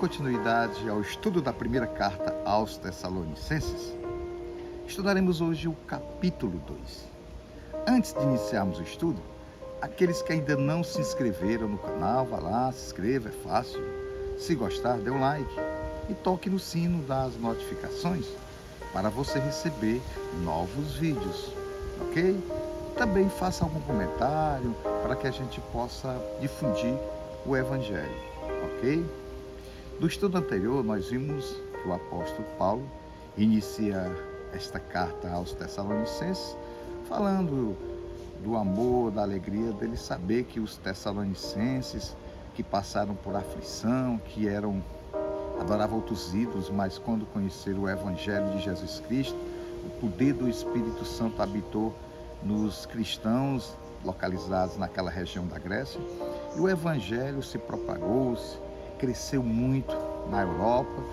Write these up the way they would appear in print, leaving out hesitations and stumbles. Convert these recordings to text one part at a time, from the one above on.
continuidade ao estudo da primeira carta aos Tessalonicenses, estudaremos hoje o capítulo 2. Antes de iniciarmos o estudo, aqueles que ainda não se inscreveram no canal, vá lá, se inscreva, é fácil. Se gostar, dê um like e toque no sino das notificações para você receber novos vídeos, ok? Também faça algum comentário para que a gente possa difundir o Evangelho, ok? No estudo anterior, nós vimos que o apóstolo Paulo inicia esta carta aos Tessalonicenses falando do amor, da alegria dele saber que os Tessalonicenses que passaram por aflição, que adoravam outros ídolos, mas quando conheceram o Evangelho de Jesus Cristo, o poder do Espírito Santo habitou nos cristãos localizados naquela região da Grécia, e o Evangelho se propagou, cresceu muito na Europa,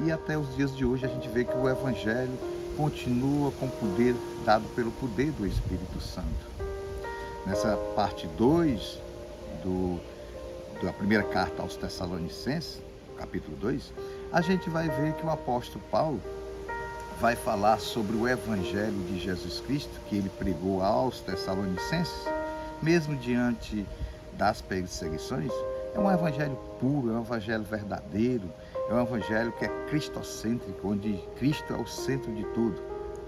e até os dias de hoje a gente vê que o Evangelho continua com poder dado pelo poder do Espírito Santo. Nessa parte 2 da primeira carta aos Tessalonicenses, capítulo 2, a gente vai ver que o apóstolo Paulo vai falar sobre o Evangelho de Jesus Cristo, que ele pregou aos Tessalonicenses, mesmo diante das perseguições. É um evangelho puro, é um evangelho verdadeiro, é um evangelho que é cristocêntrico, onde Cristo é o centro de tudo,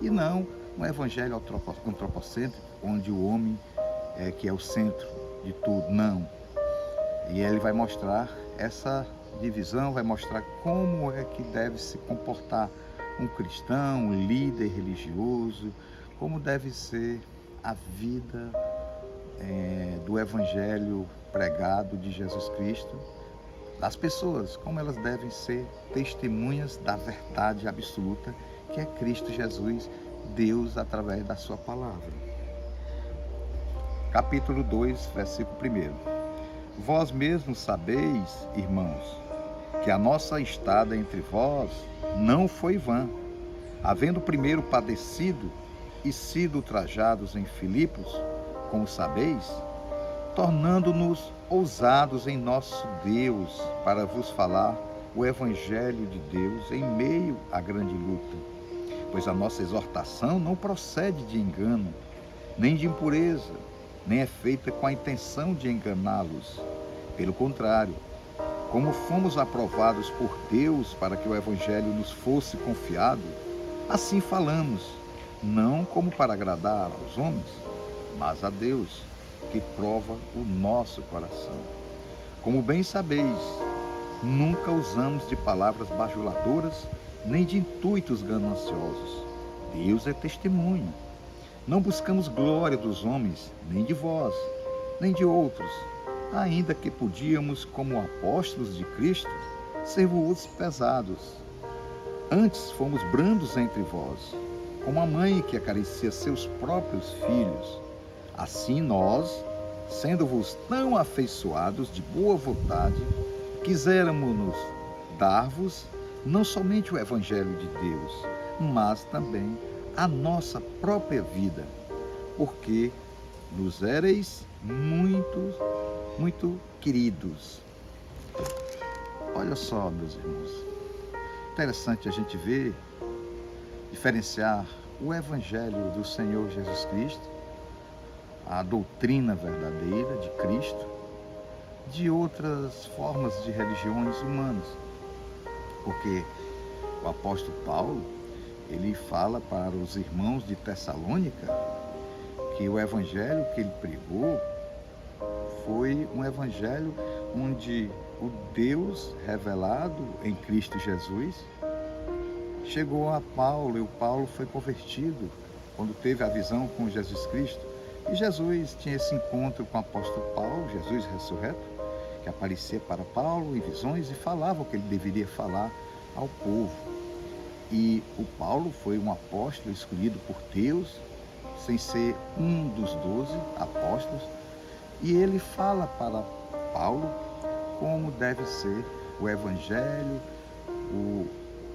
e não um evangelho antropocêntrico, onde o homem é que é o centro de tudo, não. E ele vai mostrar essa divisão, vai mostrar como é que deve se comportar um cristão, um líder religioso, como deve ser a vida do Evangelho pregado de Jesus Cristo, das pessoas, como elas devem ser testemunhas da verdade absoluta, que é Cristo Jesus, Deus através da sua palavra. Capítulo 2, versículo 1. Vós mesmos sabeis, irmãos, que a nossa estada entre vós não foi vã, havendo primeiro padecido e sido ultrajados em Filipos, como sabeis, tornando-nos ousados em nosso Deus para vos falar o Evangelho de Deus em meio à grande luta. Pois a nossa exortação não procede de engano, nem de impureza, nem é feita com a intenção de enganá-los. Pelo contrário, como fomos aprovados por Deus para que o Evangelho nos fosse confiado, assim falamos, não como para agradar aos homens, mas a Deus, que prova o nosso coração. Como bem sabeis, nunca usamos de palavras bajuladoras, nem de intuitos gananciosos. Deus é testemunha. Não buscamos glória dos homens, nem de vós, nem de outros, ainda que podíamos, como apóstolos de Cristo, ser-vos pesados. Antes fomos brandos entre vós, como a mãe que acaricia seus próprios filhos. Assim nós, sendo-vos tão afeiçoados de boa vontade, quiséramos dar-vos não somente o Evangelho de Deus, mas também a nossa própria vida, porque nos éreis muito queridos. Olha só, meus irmãos, interessante a gente ver, diferenciar o Evangelho do Senhor Jesus Cristo, a doutrina verdadeira de Cristo, de outras formas de religiões humanas. Porque o apóstolo Paulo, ele fala para os irmãos de Tessalônica que o evangelho que ele pregou foi um evangelho onde o Deus revelado em Cristo Jesus chegou a Paulo, e o Paulo foi convertido quando teve a visão com Jesus Cristo. E Jesus tinha esse encontro com o apóstolo Paulo, Jesus ressurreto, que aparecia para Paulo em visões e falava o que ele deveria falar ao povo. E o Paulo foi um apóstolo escolhido por Deus, sem ser um dos 12 apóstolos, e ele fala para Paulo como deve ser o Evangelho,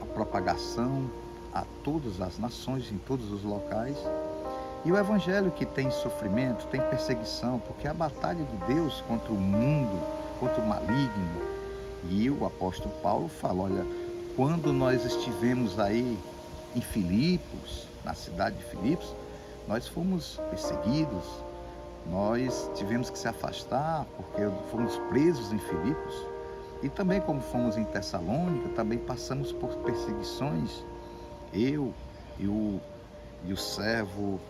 a propagação a todas as nações, em todos os locais. E o Evangelho que tem sofrimento, tem perseguição, porque a batalha de Deus contra o mundo, contra o maligno, E o apóstolo Paulo fala, olha, quando nós estivemos aí em Filipos, na cidade de Filipos, nós fomos perseguidos, nós tivemos que se afastar porque fomos presos em Filipos. E também como fomos em Tessalônica, também passamos por perseguições. Eu e o servo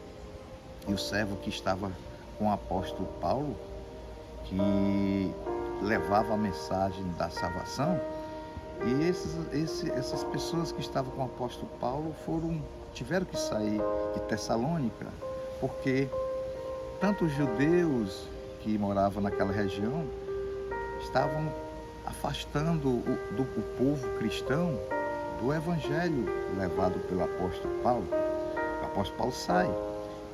que estava com o apóstolo Paulo, que levava a mensagem da salvação. E essas pessoas que estavam com o apóstolo Paulo tiveram que sair de Tessalônica, porque tanto os judeus que moravam naquela região estavam afastando o povo cristão do evangelho levado pelo apóstolo Paulo. O apóstolo Paulo sai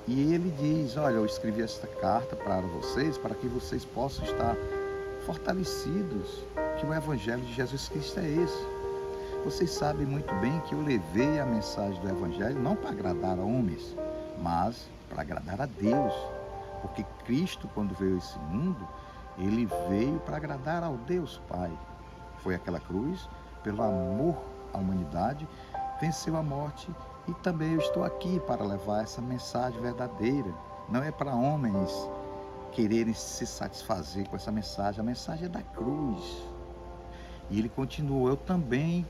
e ele diz, olha, eu escrevi esta carta para vocês, para que vocês possam estar fortalecidos, que o evangelho de Jesus Cristo é esse. Vocês sabem muito bem que eu levei a mensagem do evangelho não para agradar a homens, mas para agradar a Deus. Porque Cristo, quando veio a esse mundo, ele veio para agradar ao Deus Pai. Foi aquela cruz, pelo amor à humanidade, venceu a morte. E também eu estou aqui para levar essa mensagem verdadeira. Não é para homens quererem se satisfazer com essa mensagem. A mensagem é da cruz. E ele continuou, eu também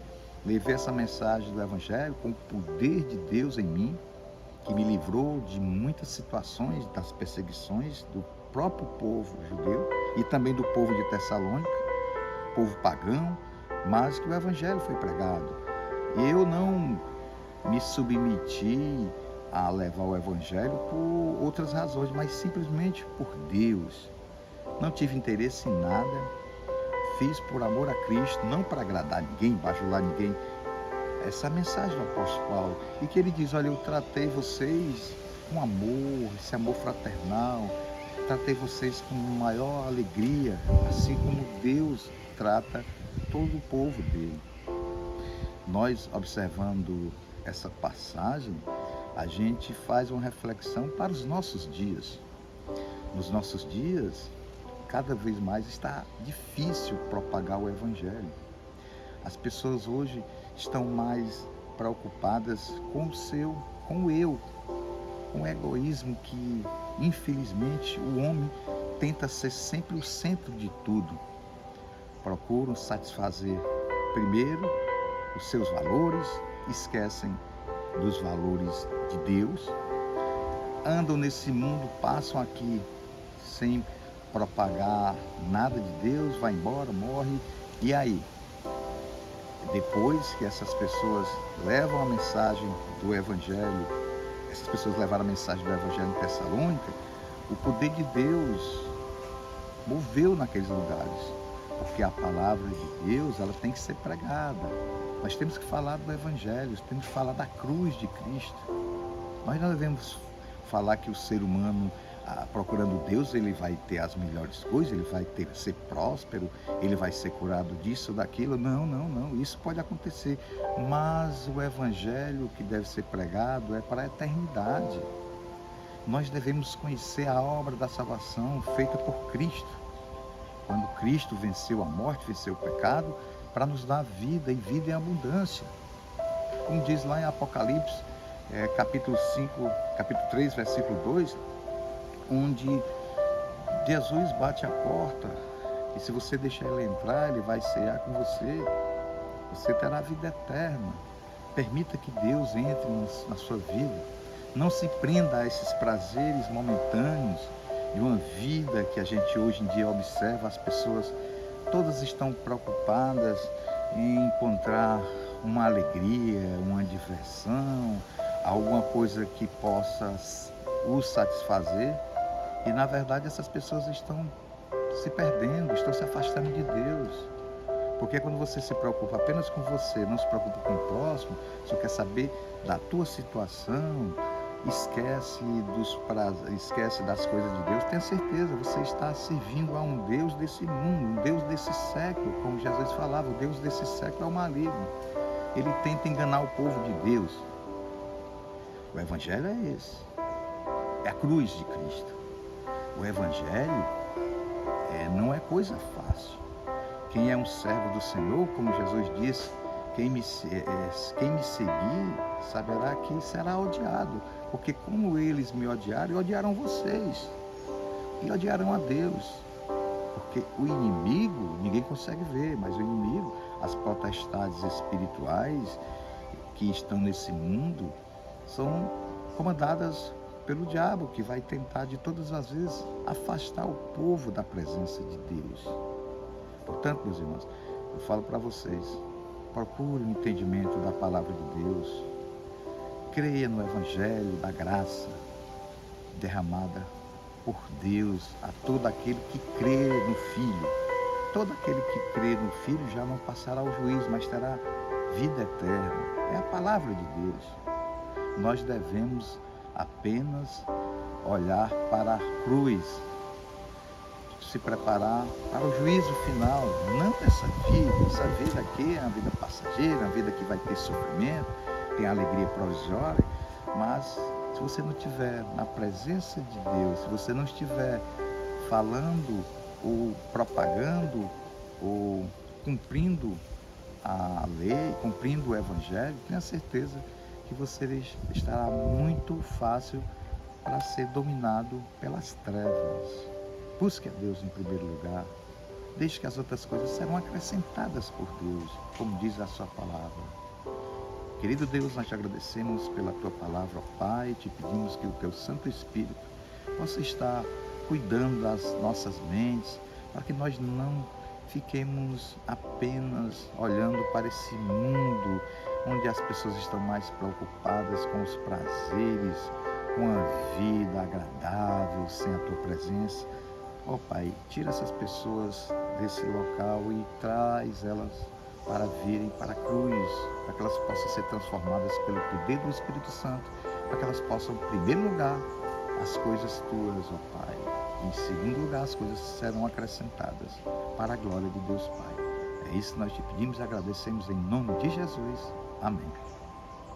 levei essa mensagem do evangelho com o poder de Deus em mim, que me livrou de muitas situações, das perseguições do próprio povo judeu e também do povo de Tessalônica, povo pagão, mas que o evangelho foi pregado. E eu não me submeti a levar o evangelho por outras razões, mas simplesmente por Deus. Não tive interesse em nada, fiz por amor a Cristo, não para agradar ninguém, bajular ninguém. Essa é a mensagem do apóstolo Paulo. E que ele diz, olha, eu tratei vocês com amor, esse amor fraternal, tratei vocês com maior alegria, assim como Deus trata todo o povo dele. Nós, observando essa passagem, a gente faz uma reflexão para os nossos dias. Nos nossos dias, cada vez mais está difícil propagar o evangelho. As pessoas hoje estão mais preocupadas com o eu, com o egoísmo que, infelizmente, o homem tenta ser sempre o centro de tudo. Procuram satisfazer primeiro os seus valores, esquecem dos valores de Deus, andam nesse mundo, passam aqui sem propagar nada de Deus, vai embora, morre, e aí? Depois que essas pessoas levam a mensagem do Evangelho, essas pessoas levaram a mensagem do Evangelho em Tessalônica, o poder de Deus moveu naqueles lugares, porque a palavra de Deus, ela tem que ser pregada. Nós temos que falar do Evangelho, temos que falar da cruz de Cristo. Nós não devemos falar que o ser humano, procurando Deus, ele vai ter as melhores coisas, ele vai ser próspero, ele vai ser curado disso, daquilo. Não, isso pode acontecer. Mas o Evangelho que deve ser pregado é para a eternidade. Nós devemos conhecer a obra da salvação feita por Cristo. Quando Cristo venceu a morte, venceu o pecado, para nos dar vida e vida em abundância. Como diz lá em Apocalipse, capítulo 3, versículo 2, onde Jesus bate a porta e se você deixar ele entrar, ele vai cear com você, você terá vida eterna. Permita que Deus entre na sua vida. Não se prenda a esses prazeres momentâneos de uma vida que a gente hoje em dia observa. As pessoas todas estão preocupadas em encontrar uma alegria, uma diversão, alguma coisa que possa os satisfazer. E na verdade essas pessoas estão se perdendo, estão se afastando de Deus. Porque quando você se preocupa apenas com você, não se preocupa com o próximo, só quer saber da tua situação, esquece das coisas de Deus, tenha certeza, você está servindo a um Deus desse mundo, um Deus desse século, como Jesus falava, o Deus desse século é o maligno. Ele tenta enganar o povo de Deus. O Evangelho é esse, é a cruz de Cristo. O Evangelho não é coisa fácil. Quem é um servo do Senhor, como Jesus disse, quem me seguir saberá que será odiado, porque como eles me odiaram, odiaram vocês e odiaram a Deus. Porque o inimigo, ninguém consegue ver, mas o inimigo, as potestades espirituais que estão nesse mundo, são comandadas pelo diabo, que vai tentar de todas as vezes afastar o povo da presença de Deus. Portanto, meus irmãos, eu falo para vocês, procure o entendimento da palavra de Deus, creia no Evangelho da graça derramada por Deus a todo aquele que crê no Filho. Todo aquele que crê no Filho já não passará ao juízo, mas terá vida eterna. É a palavra de Deus. Nós devemos apenas olhar para a cruz, se preparar para o juízo final, não essa vida. Essa vida aqui é uma vida passageira, uma vida que vai ter sofrimento, tem alegria provisória, mas se você não estiver na presença de Deus, se você não estiver falando ou propagando ou cumprindo a lei, cumprindo o Evangelho, tenha certeza que você estará muito fácil para ser dominado pelas trevas. Busque a Deus em primeiro lugar. Deixe que as outras coisas serão acrescentadas por Deus, como diz a sua palavra. Querido Deus, nós te agradecemos pela tua palavra, ó Pai, te pedimos que o teu Santo Espírito possa estar cuidando das nossas mentes, para que nós não fiquemos apenas olhando para esse mundo onde as pessoas estão mais preocupadas com os prazeres, com a vida agradável, sem a tua presença. Ó Pai, tira essas pessoas desse local e traz elas para virem para a cruz, para que elas possam ser transformadas pelo poder do Espírito Santo, para que elas possam, em primeiro lugar, as coisas tuas, ó Pai. Em segundo lugar, as coisas serão acrescentadas para a glória de Deus Pai. É isso que nós te pedimos e agradecemos em nome de Jesus. Amém.